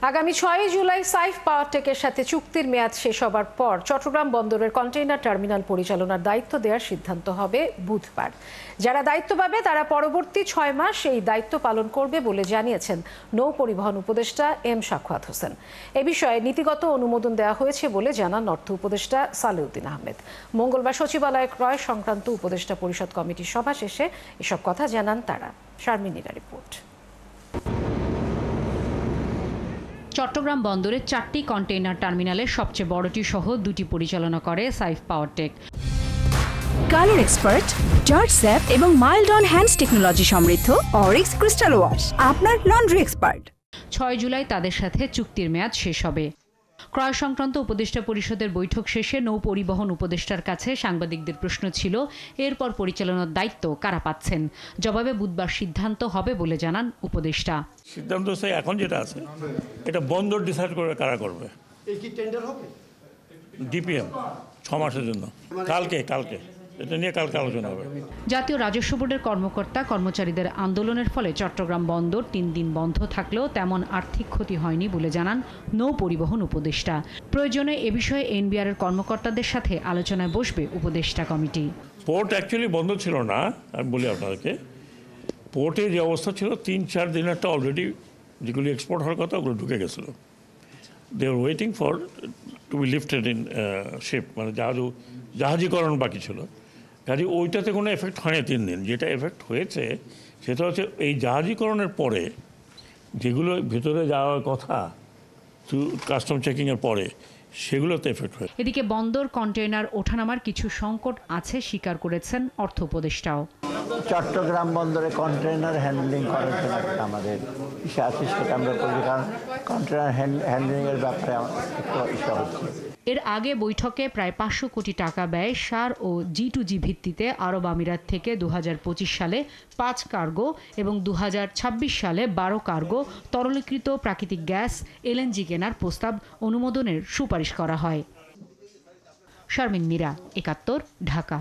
আগামী 6 জুলাই সাইফ পাওয়ারটেকের সাথে চুক্তির মেয়াদ শেষ হবার পর চট্টগ্রাম বন্দরের কন্টেইনার টার্মিনাল পরিচালনার দায়িত্ব দেওয়ার সিদ্ধান্ত হবে বুধবার। যারা দায়িত্ব পাবে তারা পরবর্তী 6 মাস এই দায়িত্ব পালন করবে বলে জানিয়েছেন নৌ পরিবহন উপদেষ্টা এম সাখাওয়াত হোসেন। এ বিষয়ে নীতিগত অনুমোদন দেওয়া হয়েছে বলে জানান অর্থ উপদেষ্টা সালেউদ্দিন আহমেদ। মঙ্গলবার সচিবালয়ে ক্রয় সংক্রান্ত উপদেষ্টা পরিষদ কমিটির সভা শেষে এসব কথা জানান তারা। শারমিনীরা রিপোর্ট। চট্টগ্রাম বন্দরের 4টি কন্টেইনার টার্মিনালের সবচেয়ে বড়টি সহ 2টি পরিচালনা করে Saif Powertech. Colour expert, George sap এবং মাইল্ড অন হ্যান্ডস টেকনোলজি সমৃদ্ধ অরিক্স ক্রিস্টাল ওয়াশ আপনার লন্ড্রি এক্সপার্ট। 6 জুলাই তাদের সাথে চুক্তির মেয়াদ শেষ হবে। ক্রয় সংক্রান্ত উপদেষ্টা পরিষদের বৈঠক শেষে নৌ পরিবহন উপদেষ্টার কাছে সাংবাদিকদের প্রশ্ন ছিল এরপর পরিচালনার দায়িত্ব কারা পাচ্ছেন। জবাবে বুধবার সিদ্ধান্ত হবে বলে জানান উপদেষ্টা। সিদ্ধান্ত এখন যেটা আছে এটা বন্দর ডিসাইড করে কারা করবে। ডিপিএম 6 মাসের জন্য কালকে এটা নিয়ে কালকে আলোচনা হবে। জাতীয় রাজস্ব বোর্ডের কর্মকর্তা কর্মচারীদের আন্দোলনের ফলে চট্টগ্রাম বন্দর 3 দিন বন্ধ থাকলেও তেমন আর্থিক ক্ষতি হয়নি বলে জানান নৌ পরিবহন উপদেষ্টা। প্রয়োজনে এ বিষয়ে এনবিআর এর কর্মকর্তাদের সাথে আলোচনায় বসবে উপদেষ্টা কমিটি। পোর্ট অ্যাকচুয়ালি বন্ধ ছিল না, আমি বলি আপনাদেরকে, পোর্টে যে অবস্থা ছিল 3-4 দিন একটা অলরেডি যেগুলি এক্সপোর্ট হওয়ার কথা ওগুলো ঢুকে গেছিলো। They are waiting for to be lifted in ship, মানে জাহাজীকরণ বাকি ছিল। কাজে ওইটাতে কোনো এফেক্ট হয়নি 3 দিন। যেটা এফেক্ট হয়েছে সেটা হচ্ছে এই জাহাজীকরণের পরে যেগুলো ভেতরে যাওয়ার কথা কাস্টম চেকিংয়ের পরে সেগুলোতে এফেক্ট হয়। এদিকে বন্দর কন্টেইনার ওঠানামার কিছু সংকট আছে স্বীকার করেছেন অর্থ উপদেষ্টাও। চট্টগ্রাম বন্দরে কন্টেইনার হ্যান্ডলিং করার জন্য আমাদের ইস্যু আছে, সেটা আমরা করি, কারণ কন্টেইনার হ্যান্ডলিংয়ের ব্যাপারে একটু ইস্যু হচ্ছে। এর আগে বৈঠকে প্রায় 500 কোটি টাকা ব্যয় সার ও G2G ভিত্তিতে আরব আমিরাত থেকে 2025 সালে 5 কার্গো এবং 2026 সালে 12 কার্গো তরলীকৃত প্রাকৃতিক গ্যাস LNG কেনার প্রস্তাব অনুমোদনের সুপারিশ করা হয়। শারমিন মীরা, 71, ঢাকা।